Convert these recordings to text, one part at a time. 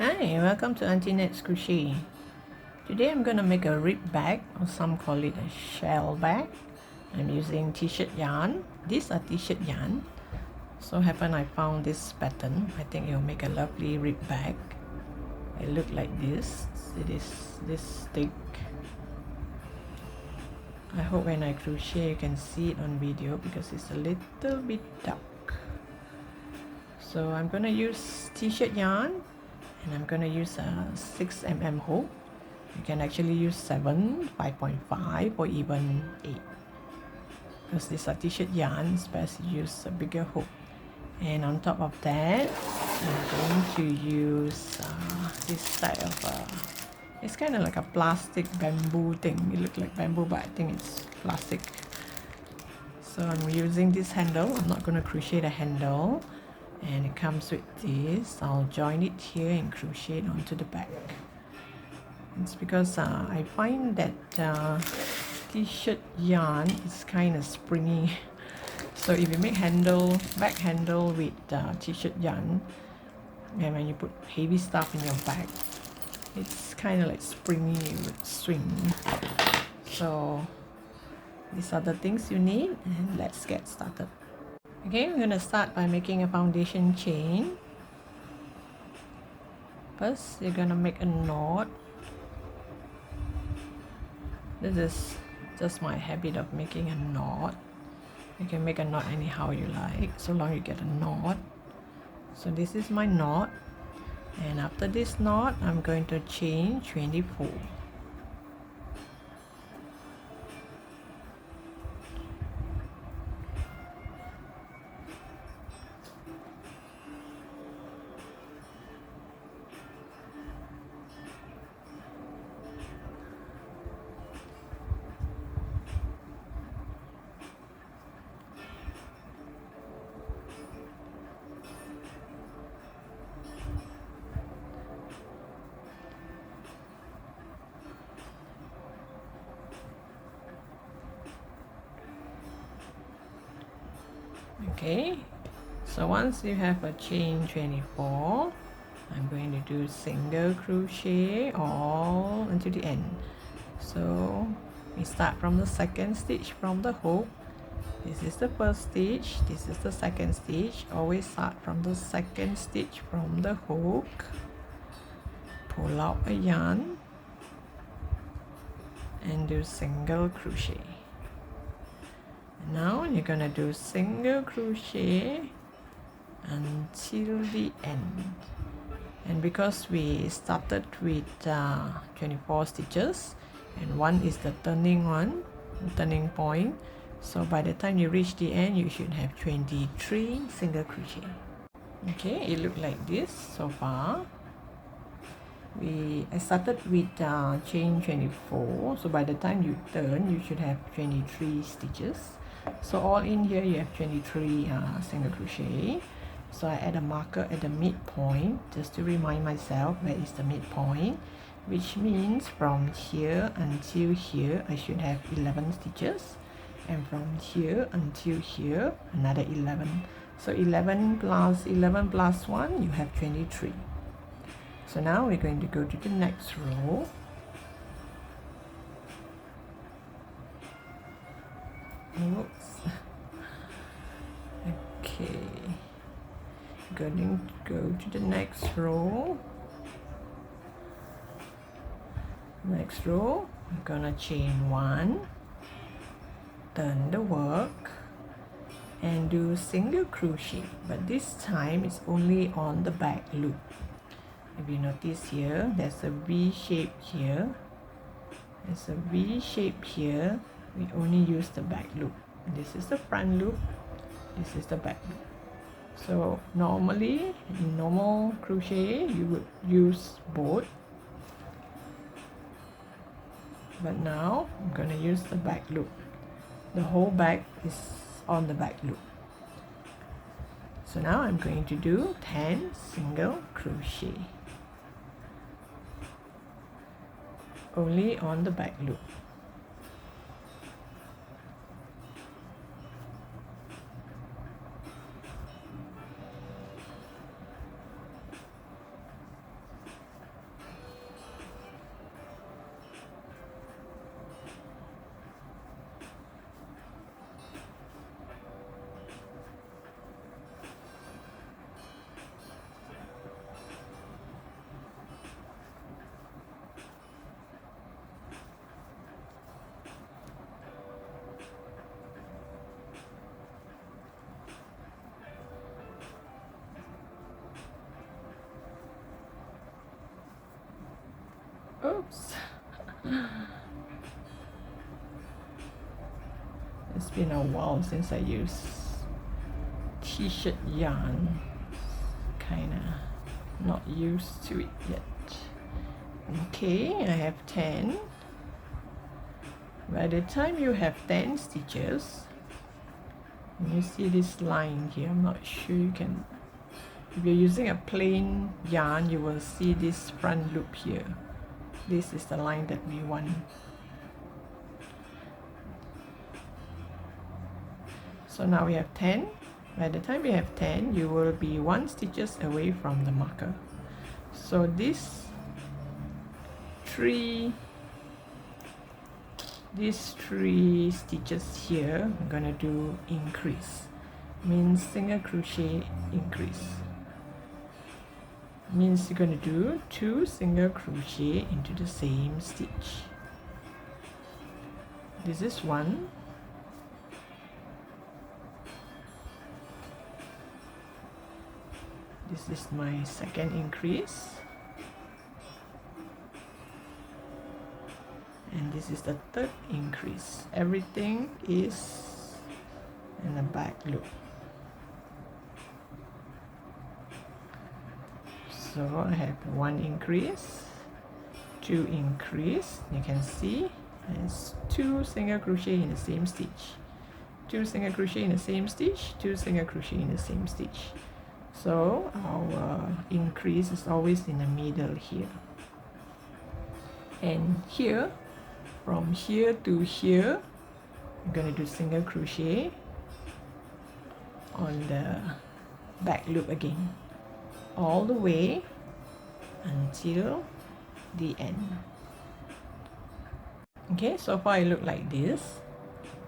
Hi, welcome to Auntie Nat's Crochet. Today I'm going to make a rib bag, or some call it a shell bag. I'm using t-shirt yarn. These are t-shirt yarn. So happen I found this pattern. I think it will make a lovely rib bag. It look like this. It is this thick. I hope when I crochet you can see it on video because it's a little bit dark. So I'm going to use t-shirt yarn. And I'm going to use a 6mm hook. You can actually use 7, 5.5 or even 8. Because these are t-shirt yarn, it's best to use a bigger hook. And on top of that, I'm going to use this type of, it's kind of like a plastic bamboo thing. It looks like bamboo, but I think it's plastic. So I'm using this handle. I'm not going to crochet the handle. And it comes with this. I'll join it here and crochet it onto the back. It's because I find that t-shirt yarn is kind of springy. So if you make back handle with t-shirt yarn, and when you put heavy stuff in your bag, it's kind of like springy, it would swing. So these are the things you need, and let's get started. Okay, we're going to start by making a foundation chain. First, you're going to make a knot. This is just my habit of making a knot. You can make a knot anyhow you like, so long you get a knot. So this is my knot. And after this knot, I'm going to chain 24. Okay, so once you have a chain 24, I'm going to do single crochet all until the end. So we start from the second stitch from the hook. This is the first stitch, this is the second stitch. Always start from the second stitch from the hook. Pull out a yarn and do single crochet. Now you're gonna do single crochet until the end. And because we started with 24 stitches, and one is the turning point, so by the time you reach the end you should have 23 single crochet. Okay, it looked like this so far. I started with chain 24, so by the time you turn you should have 23 stitches. So all in here you have 23 single crochet. So I add a marker at the midpoint just to remind myself where is the midpoint, which means from here until here I should have 11 stitches, and from here until here another 11. So 11 plus 11 plus 1, you have 23. So now we're going to go to the next row. Oops. Okay. Going to go to the next row. Next row, we're gonna chain 1, turn the work, and do single crochet. But this time it's only on the back loop. If you notice here, there's a V shape here. There's a V shape here. We only use the back loop. This is the front loop. This is the back loop. So normally, in normal crochet, you would use both. But now, I'm going to use the back loop. The whole bag is on the back loop. So now I'm going to do 10 single crochet. Only on the back loop. Oops. It's been a while since I used t-shirt yarn. Kinda not used to it yet. Okay, I have 10. By the time you have 10 stitches, you see this line here. I'm not sure you can, if you're using a plain yarn, you will see this front loop here. This is the line that we want. So now we have 10. By the time we have 10, you will be 1 stitches away from the marker. So these three stitches here, I'm gonna do increase. Means single crochet increase. Means you're gonna do 2 single crochet into the same stitch. This is 1. This is my second increase. And this is the third increase. Everything is in the back loop. So I have 1 increase, 2 increase. You can see there's 2 single crochet in the same stitch, 2 single crochet in the same stitch, 2 single crochet in the same stitch. So our increase is always in the middle here. And here, from here to here, I'm going to do single crochet on the back loop again, all the way until the end. Okay, so far it look like this.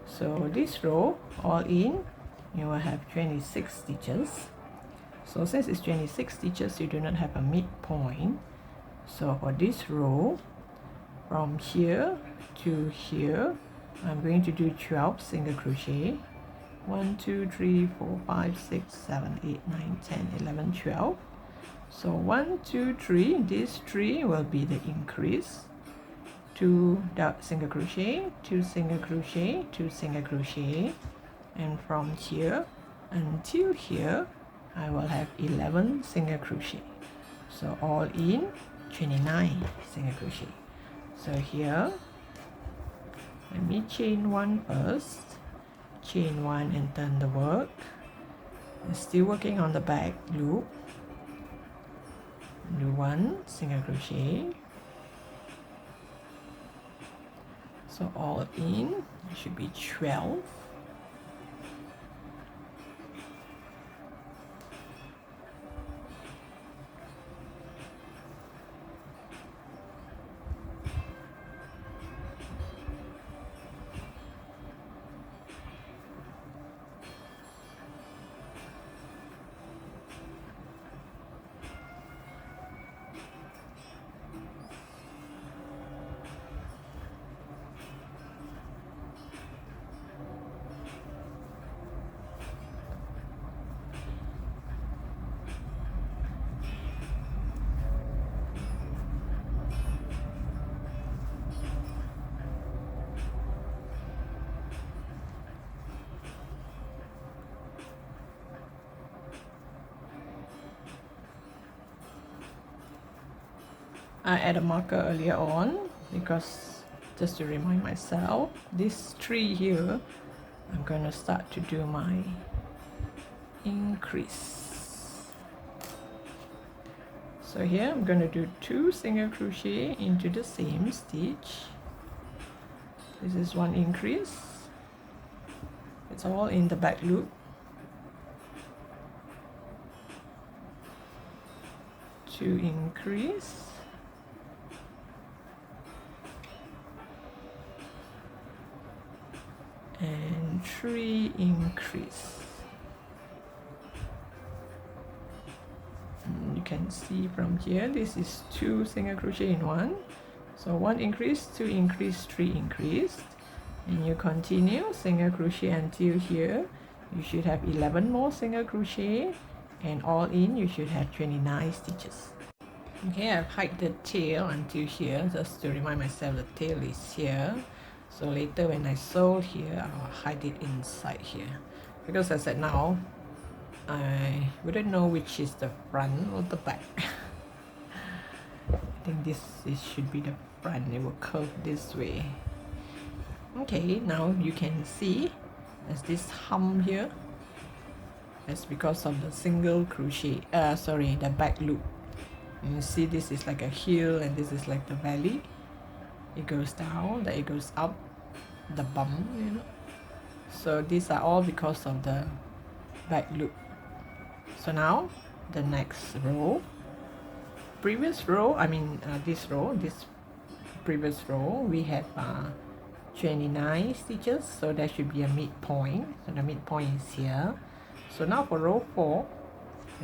So this row, all in, you will have 26 stitches. So since it's 26 stitches, you do not have a midpoint. So for this row, from here to here, I'm going to do 12 single crochet. 1, 2, 3, 4, 5, 6, 7, 8, 9, 10, 11, 12. So 1, 2, 3, these 3 will be the increase. 2 single crochet, 2 single crochet, 2 single crochet, and from here until here, I will have 11 single crochet. So all in 29 single crochet. So here, let me chain 1 first, chain 1 and turn the work. I'm still working on the back loop. Do 1 single crochet. So all in, it should be 12. I add a marker earlier on because just to remind myself, this tree here, I'm going to start to do my increase. So here I'm going to do 2 single crochet into the same stitch. This is 1 increase. It's all in the back loop. 2 increase. And 3 increase. And you can see from here, this is 2 single crochet in 1. So 1 increase, 2 increase, 3 increase. And you continue single crochet until here. You should have 11 more single crochet, and all in you should have 29 stitches. Okay, I've hiked the tail until here just to remind myself the tail is here. So later when I sew here, I'll hide it inside here. Because as at now, I wouldn't know which is the front or the back. I think this should be the front. It will curve this way. Okay, now you can see there's this hump here. That's because of the single crochet, the back loop. And you see this is like a hill and this is like the valley. It goes down, then it goes up, the bump, you know. So these are all because of the back loop. So now the next row, this previous row we have 29 stitches, so there should be a midpoint. So the midpoint is here. So now for row 4,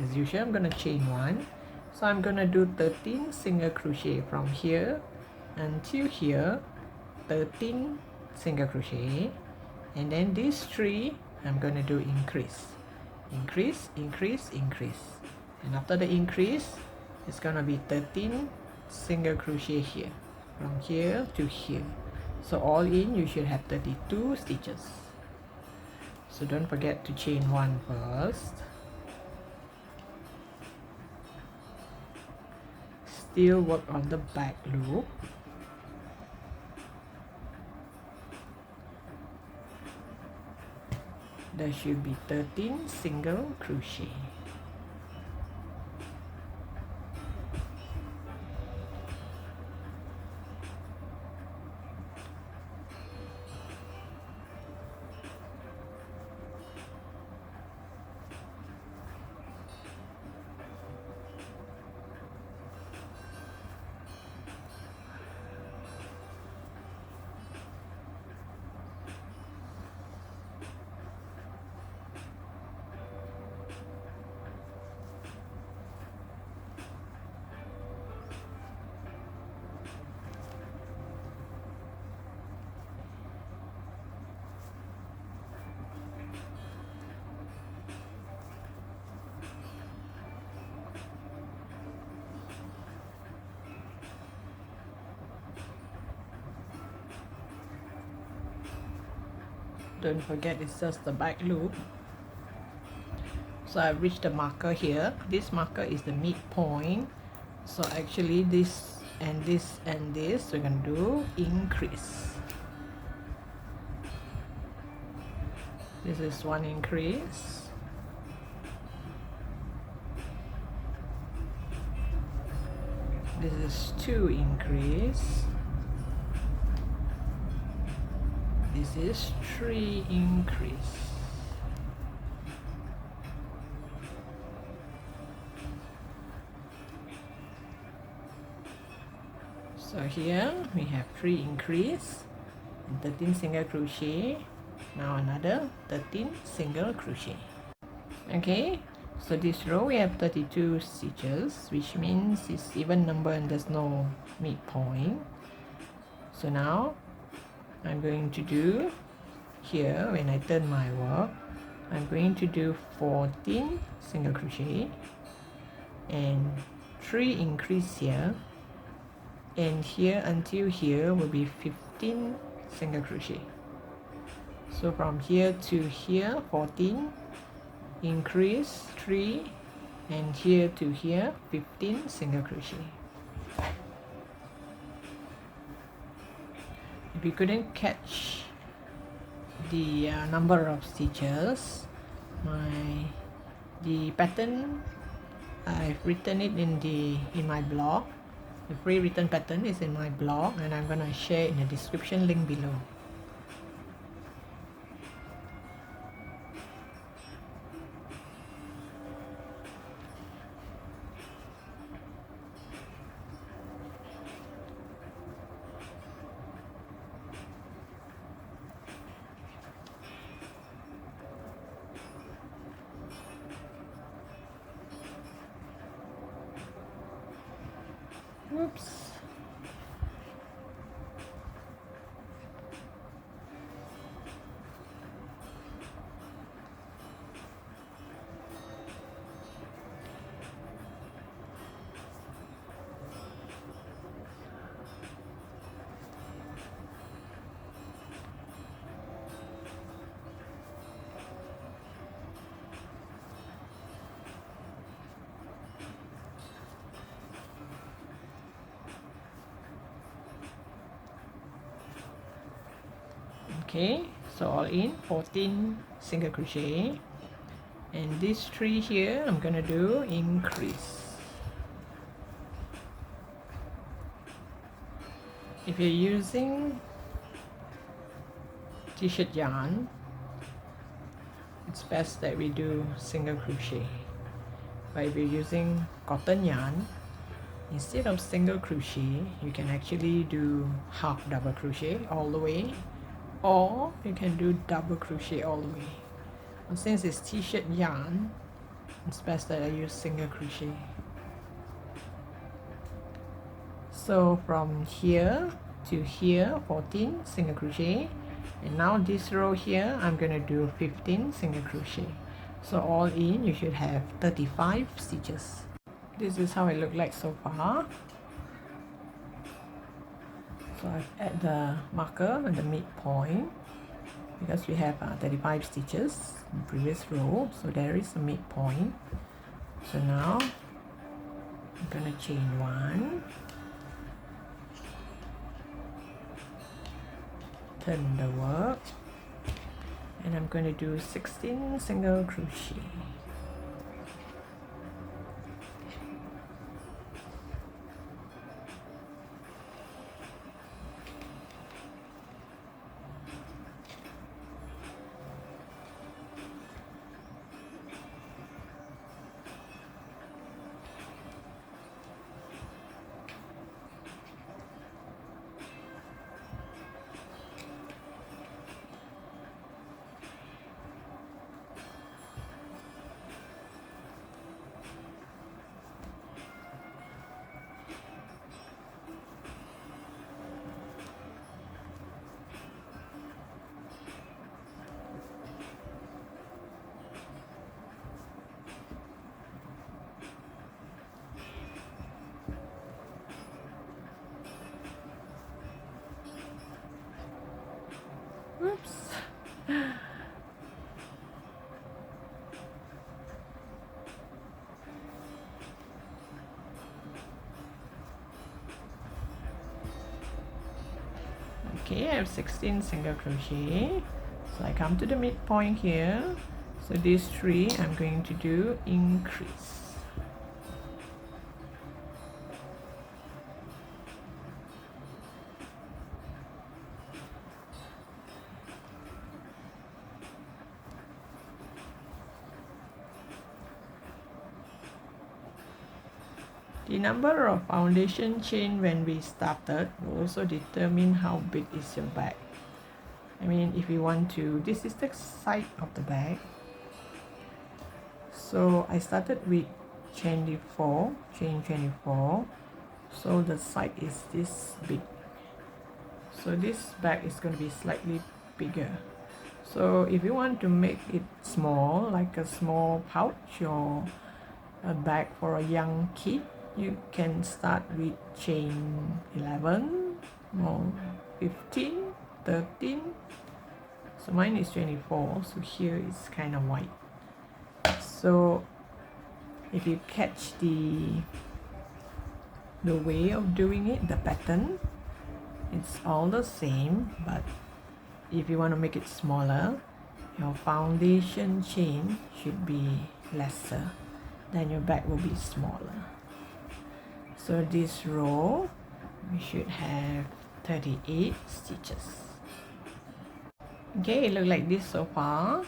as usual, I'm going to chain 1. So I'm going to do 13 single crochet from here until here, 13 single crochet, and then these 3 I'm going to do increase, increase, increase, increase, and after the increase it's going to be 13 single crochet here from here to here. So all in you should have 32 stitches. So don't forget to chain 1 first. Still work on the back loop. There should be 13 single crochet. Don't forget it's just the back loop. So I've reached the marker here. This marker is the midpoint. So actually this and this and this we're going to do increase. This is 1 increase. This is 2 increase. This is 3 increase. So here we have 3 increase and 13 single crochet. Now another 13 single crochet. Okay, so this row we have 32 stitches, which means it's even number and there's no midpoint. So now I'm going to do here, when I turn my work, I'm going to do 14 single crochet and 3 increase here, and here until here will be 15 single crochet. So from here to here 14, increase 3, and here to here 15 single crochet. If you couldn't catch the number of stitches, the pattern I've written it in my blog. The free written pattern is in my blog, and I'm gonna share in the description link below. Whoops. Okay, so all in 14 single crochet, and this 3 here I'm gonna do increase. If you're using t-shirt yarn, it's best that we do single crochet. But if you're using cotton yarn, instead of single crochet, you can actually do half double crochet all the way, or you can do double crochet all the way. And since it's t-shirt yarn, it's best that I use single crochet. So from here to here 14 single crochet, and now this row here I'm gonna do 15 single crochet. So all in you should have 35 stitches. This is how it looked like so far. So I've added the marker at the midpoint because we have 35 stitches in the previous row, so there is a midpoint. So now I'm gonna chain 1, turn the work, and I'm going to do 16 single crochet. Oops. Okay, I have 16 single crochet. So I come to the midpoint here. So these 3 I'm going to do increase. The number of foundation chain when we started will also determine how big is your bag. I mean, if you want to, this is the side of the bag. So I started with chain 24. So the side is this big. So this bag is going to be slightly bigger. So if you want to make it small, like a small pouch or a bag for a young kid, you can start with chain 11 or 15, 13. So mine is 24, so here is kind of wide. So if you catch the way of doing it, the pattern, it's all the same, but if you want to make it smaller, your foundation chain should be lesser, then your bag will be smaller. So this row we should have 38 stitches. Okay, it looks like this so far.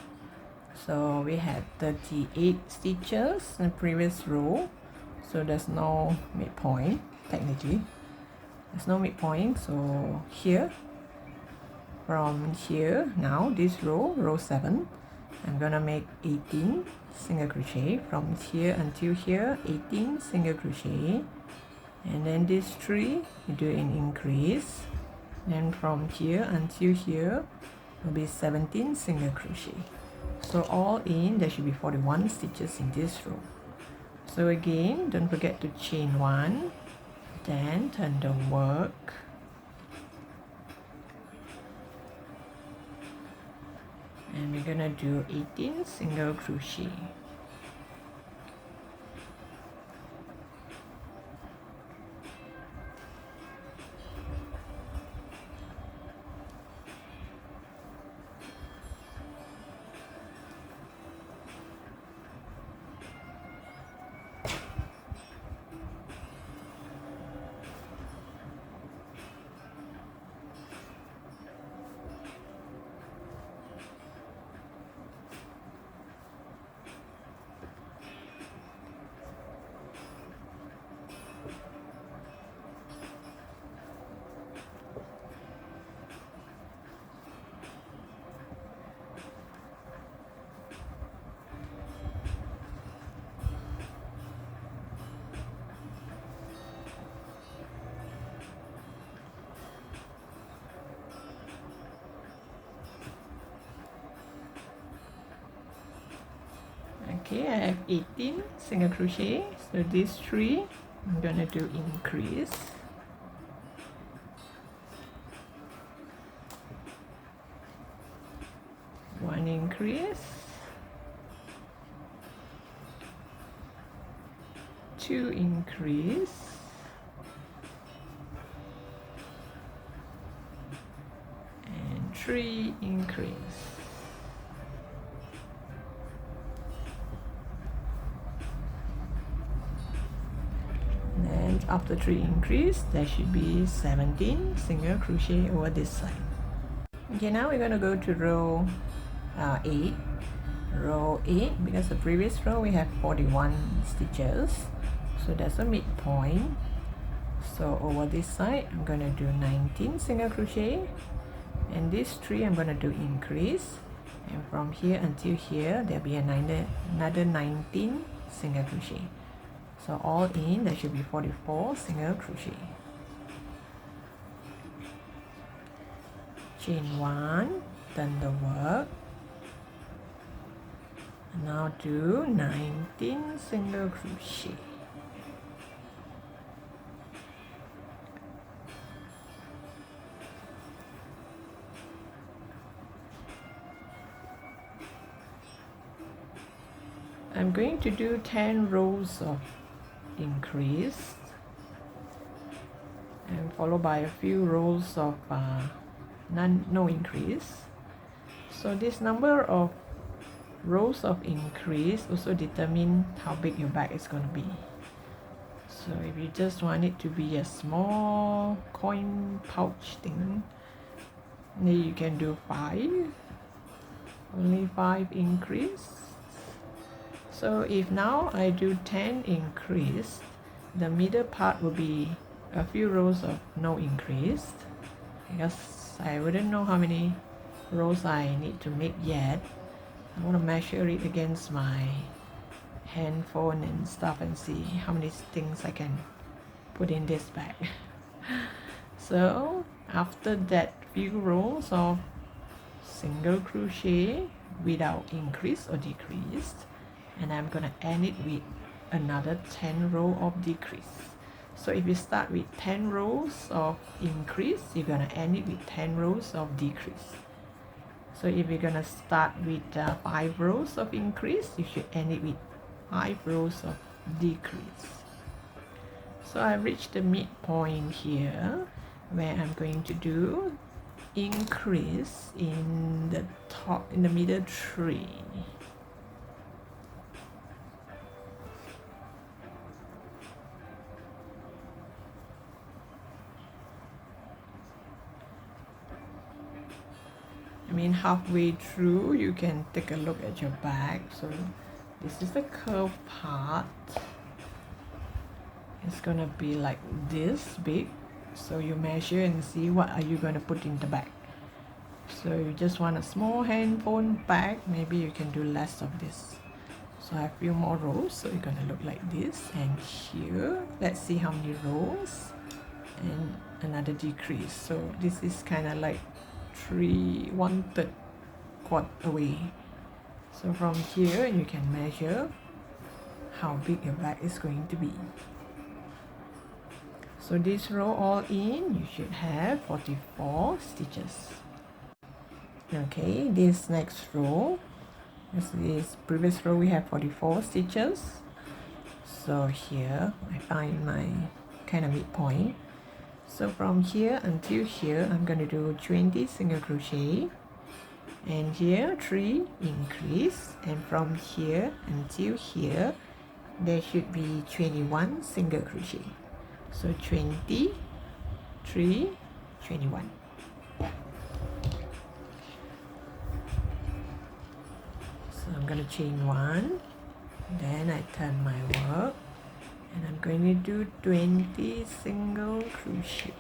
So we had 38 stitches in the previous row, so there's no midpoint. Technically there's no midpoint, so here, from here, now this row 7, I'm gonna make 18 single crochet. From here until here, 18 single crochet, and then these 3 you do an increase, then from here until here will be 17 single crochet. So all in there should be 41 stitches in this row. So again, don't forget to chain 1, then turn the work, and we're gonna do 18 single crochet. Okay, I have 18 single crochet, so these 3 I'm gonna do increase, one increase, 2 increase, and 3 increase. And after 3 increase, there should be 17 single crochet over this side. Okay, now we're gonna go to row 8. Row 8, because the previous row we have 41 stitches, so there's a midpoint. So over this side I'm gonna do 19 single crochet, and these 3 I'm gonna do increase, and from here until here there'll be another 19 single crochet. So all in there should be 44 single crochet. Chain 1, turn the work. Now do 19 single crochet. I'm going to do 10 rows of increase and followed by a few rows of no increase. So this number of rows of increase also determine how big your bag is going to be. So if you just want it to be a small coin pouch thing, then you can do 5, only 5 increase. So if now I do 10 increase, the middle part will be a few rows of no increase, because I wouldn't know how many rows I need to make yet. I want to measure it against my handphone and stuff and see how many things I can put in this bag. So after that few rows of single crochet without increase or decrease, and I'm gonna end it with another 10 row of decrease. So if you start with 10 rows of increase, you're gonna end it with 10 rows of decrease. So if you're gonna start with 5 rows of increase, you should end it with 5 rows of decrease. So I reached the midpoint here, where I'm going to do increase in the top, in the middle 3. I mean, halfway through you can take a look at your bag. So this is the curved part. It's gonna be like this big, so you measure and see what are you going to put in the bag. So you just want a small handphone bag, maybe you can do less of this. So I have a few more rows, so it's gonna look like this. And here, let's see how many rows, and another decrease. So this is kind of like 1/3 quart away. So from here you can measure how big your bag is going to be. So this row all in, you should have 44 stitches. Okay, this next row, this previous row we have 44 stitches. So here I find my kind of midpoint. So from here until here I'm going to do 20 single crochet, and here 3 increase, and from here until here there should be 21 single crochet. So 20, 3, 21. So I'm going to chain 1, then I turn my work, and I'm going to do 20 single crochet.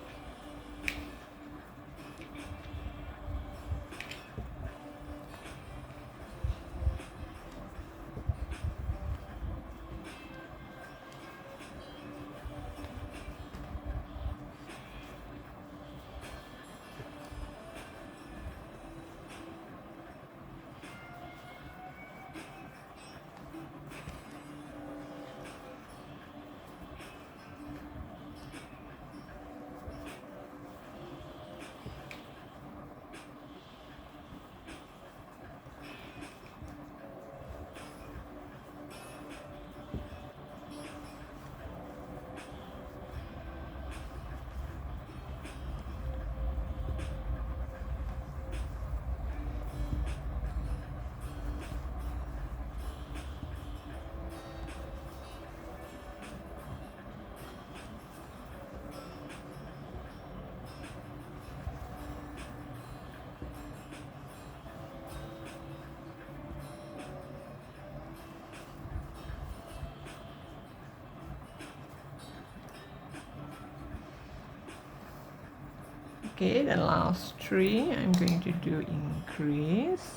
Okay, the last 3 I'm going to do increase.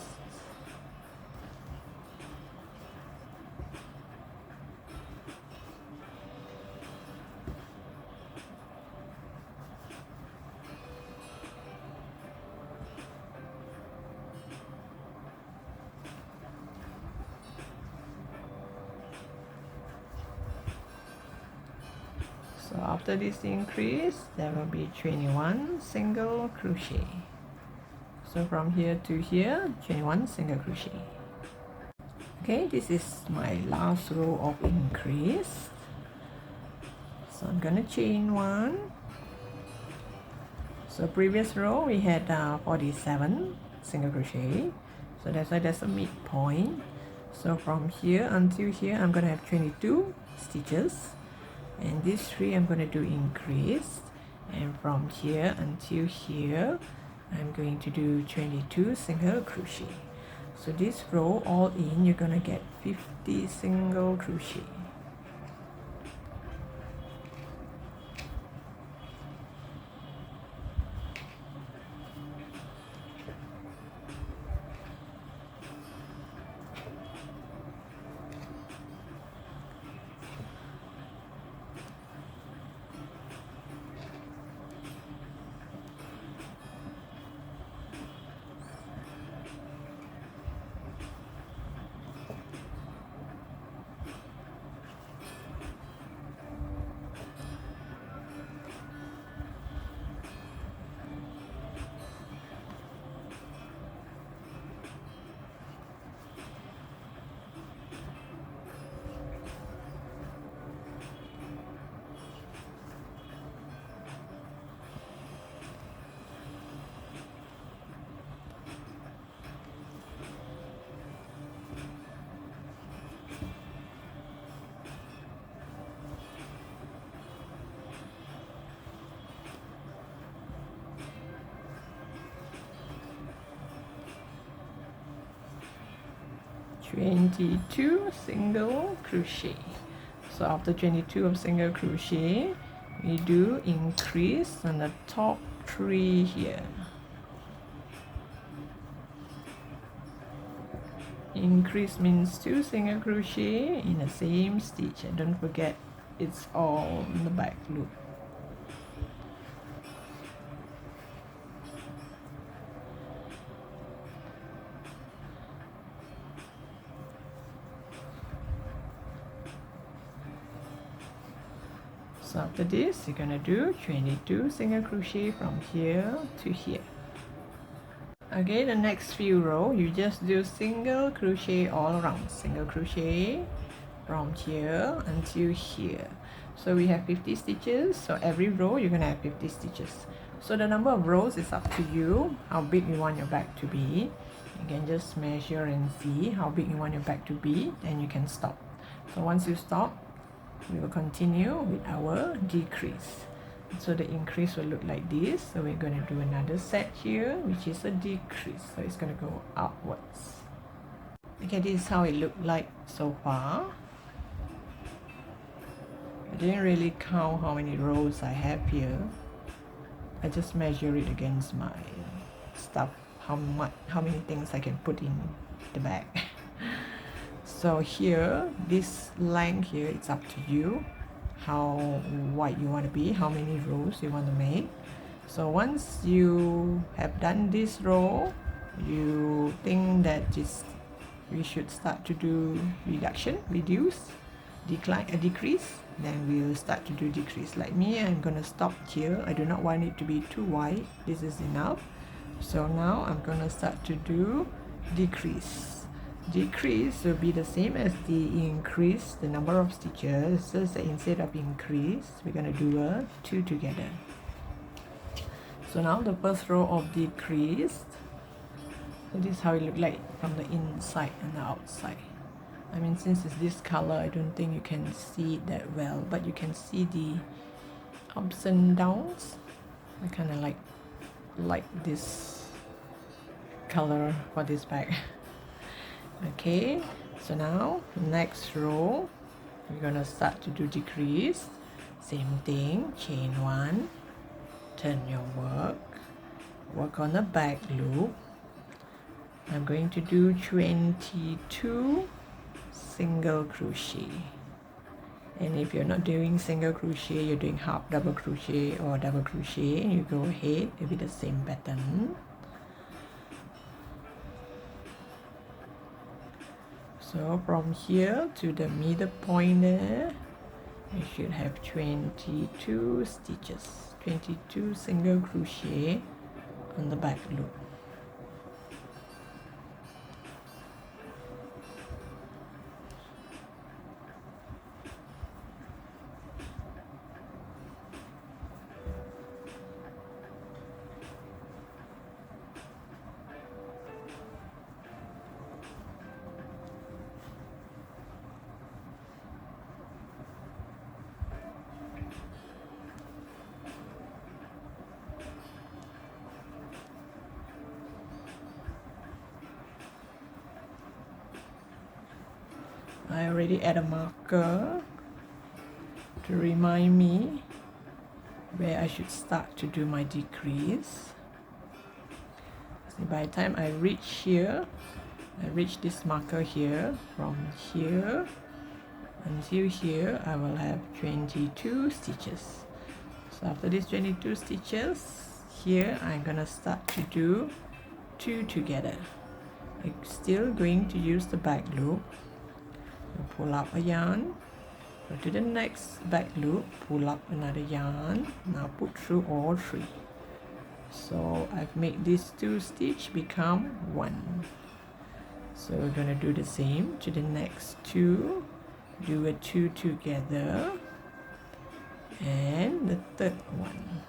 So after this increase, there will be 21 single crochet. So from here to here, 21 single crochet. Okay, this is my last row of increase. So I'm gonna chain 1. So previous row we had 47 single crochet. So that's why there's a midpoint. So from here until here, I'm gonna have 22 stitches. And these 3 I'm going to do increase, and from here until here I'm going to do 22 single crochet. So this row all in, you're going to get 50 single crochet. Twenty-two single crochet. So after 22 of single crochet, we do increase on the top 3 here. Increase means 2 single crochet in the same stitch, and don't forget it's all in the back loop. So after this, you're gonna do 22 single crochet from here to here. Okay, the next few rows, you just do single crochet all around. Single crochet from here until here. So we have 50 stitches. So every row, you're gonna have 50 stitches. So the number of rows is up to you, how big you want your bag to be. You can just measure and see how big you want your bag to be, then you can stop. So once you stop, we will continue with our decrease. So the increase will look like this. So we're going to do another set here, which is a decrease. So it's going to go upwards. Okay, this is how it looked like so far. I didn't really count how many rows I have here. I just measure it against my stuff, how many things I can put in the bag. So here, this length here, it's up to you how wide you want to be, how many rows you want to make. So once you have done this row, you think that we should start to do reduce, decrease, then we'll start to do decrease. Like me, I'm gonna stop here. I do not want it to be too wide. This is enough. So now I'm gonna start to do decrease. Decrease will be the same as the increase, the number of stitches, just that instead of increase, we're going to do a 2 together. So now the first row of decrease, so this is how it look like from the inside and the outside. I mean, since it's this color, I don't think you can see it that well, but you can see the ups and downs. I kind of like this color for this bag. Okay, so now next row we're gonna start to do decrease. Same thing, chain 1, turn your work, work on the back loop. I'm going to do 22 single crochet, and if you're not doing single crochet, you're doing half double crochet or double crochet, you go ahead with the same pattern. So from here to the middle point there, you should have 22 stitches, 22 single crochet on the back loop. I already add a marker to remind me where I should start to do my decrease. So by the time I reach here, I reach this marker here, from here until here, I will have 22 stitches. So after these 22 stitches, here I'm gonna start to do 2 together. I'm still going to use the back loop. Pull up a yarn, go to the next back loop, pull up another yarn. Now put through all 3. So I've made these 2 stitches become 1. So we're going to do the same to the next 2, do a 2 together, and the third one.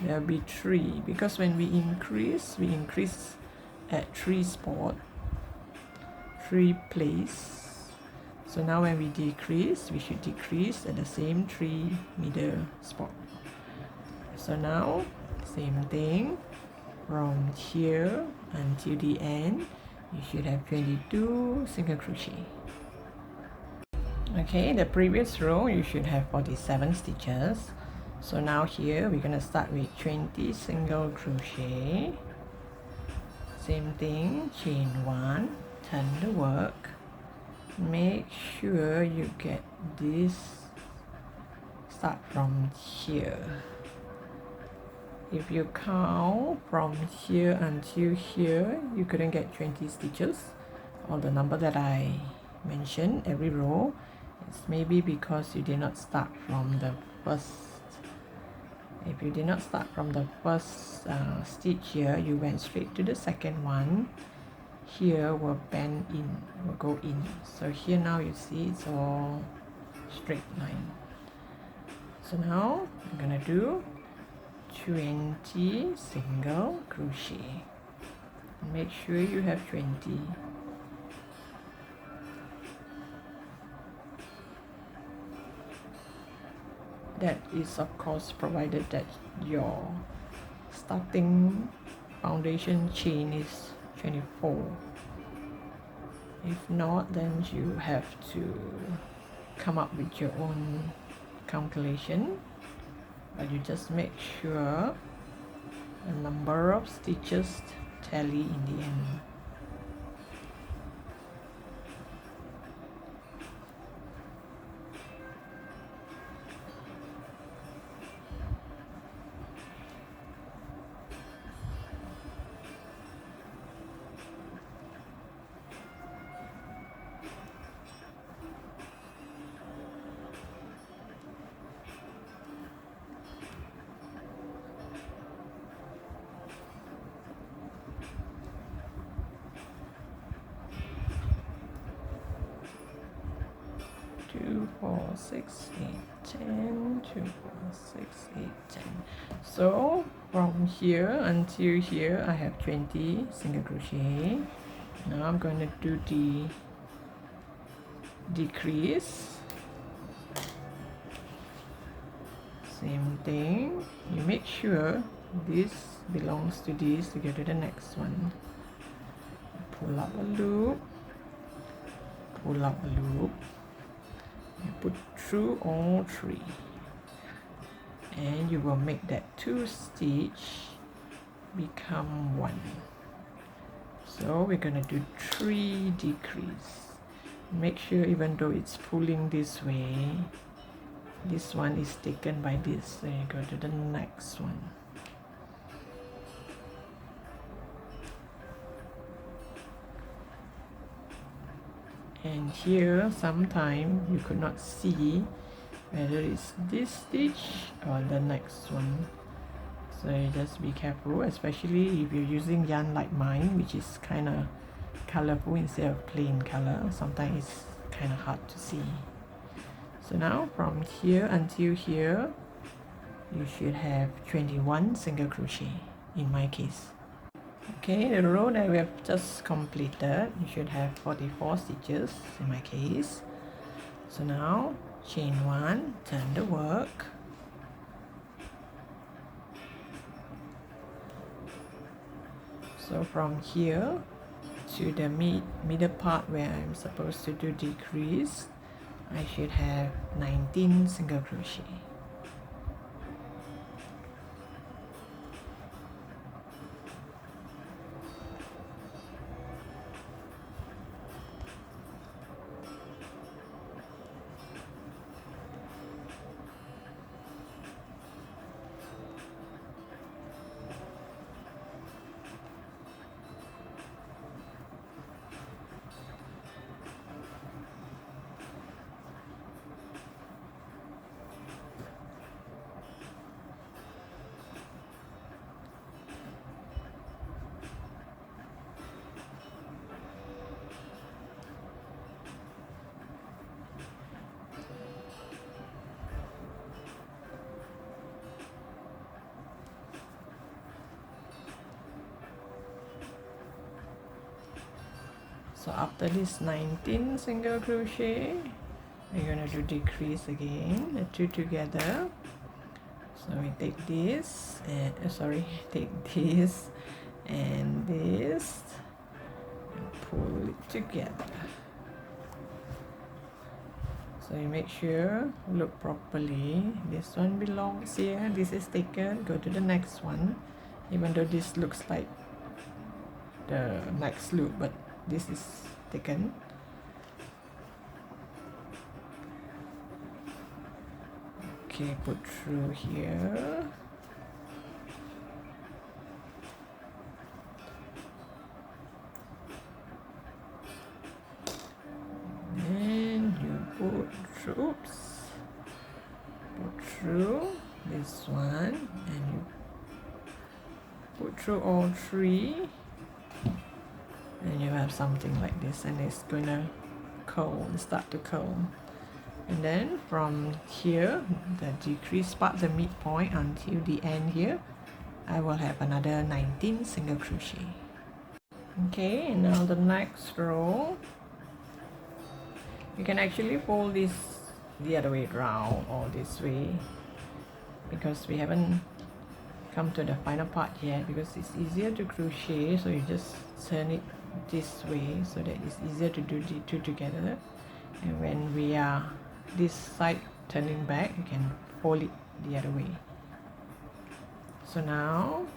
There'll be 3, because when we increase at 3 spots, 3 place. So now when we decrease, we should decrease at the same 3 middle spot. So now same thing from here until the end, you should have 22 single crochet. Okay, the previous row you should have 47 stitches. So now here we're gonna start with 20 single crochet. Same thing, chain 1, turn the work, make sure you get this, start from here. If you count from here until here, you couldn't get 20 stitches, or the number that I mentioned every row. It's maybe because you did not start from the first. If you did not start from the first stitch here, you went straight to the second one. Here will bend in, will go in. So here now you see it's all straight line. So now I'm gonna do 20 single crochet. Make sure you have 20. That is of course provided that your starting foundation chain is 24. If not, then you have to come up with your own calculation, but you just make sure the number of stitches tally in the end. Two, 4, 6, 8, 10. 2, 4, 6, 8, 10. So from here until here I have 20 single crochet. Now I'm going to do the decrease. Same thing, you make sure this belongs to this to go to the next one. Pull up a loop, pull up a loop, you put through all 3, and you will make that 2 stitch become 1. So we're gonna do 3 decrease. Make sure even though it's pulling this way, this one is taken by this. So you go to the next one. And here sometime you could not see whether it's this stitch or the next one, so you just be careful, especially if you're using yarn like mine, which is kind of colorful instead of plain color. Sometimes it's kind of hard to see. So now from here until here you should have 21 single crochet in my case. Okay, the row that we have just completed, you should have 44 stitches in my case. So now chain 1, turn the work, so from here to the middle part where I'm supposed to do decrease, I should have 19 single crochet. So after this 19 single crochet, we're gonna do decrease again, the 2 together. So we take this and take this and this and pull it together. So you make sure look properly. This one belongs here, this is taken, go to the next one, even though this looks like the next loop, but this is taken. Okay, put through here. And you put through, put through this one, and you put through all 3. And you have something like this, and it's gonna start to curl. And then from here, the decrease part, the midpoint until the end here, I will have another 19 single crochet. Okay, and now the next row, you can actually fold this the other way around or this way, because we haven't come to the final part yet, because it's easier to crochet, so you just turn it this way so that it's easier to do the 2 together. And when we are this side turning back, you can fold it the other way. So now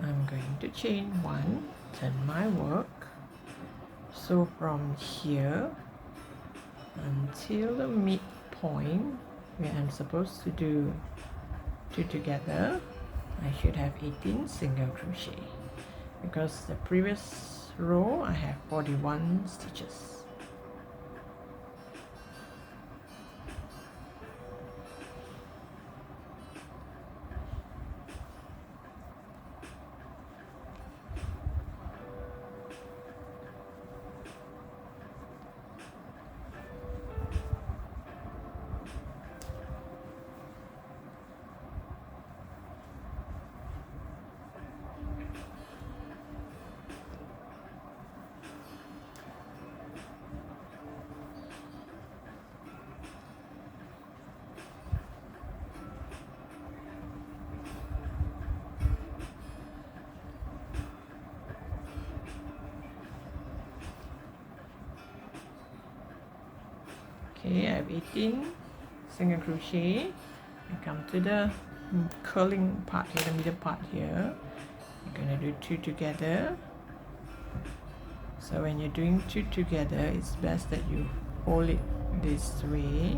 I'm going to chain 1, turn my work, so from here until the midpoint where I'm supposed to do 2 together, I should have 18 single crochet, because the previous row I have 41 stitches. Okay, I have 18 single crochet. I come to the curling part here, the middle part here, you're going to do 2 together. So when you're doing 2 together, it's best that you hold it this way,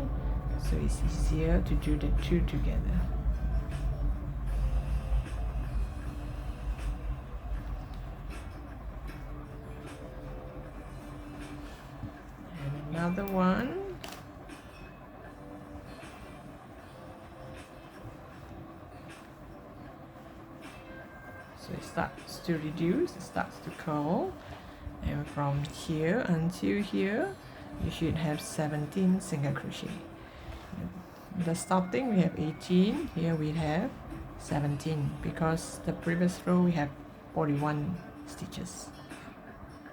so it's easier to do the 2 together. And another one. So it starts to reduce, it starts to curl, and from here until here you should have 17 single crochet. The starting we have 18, here we have 17, because the previous row we have 41 stitches.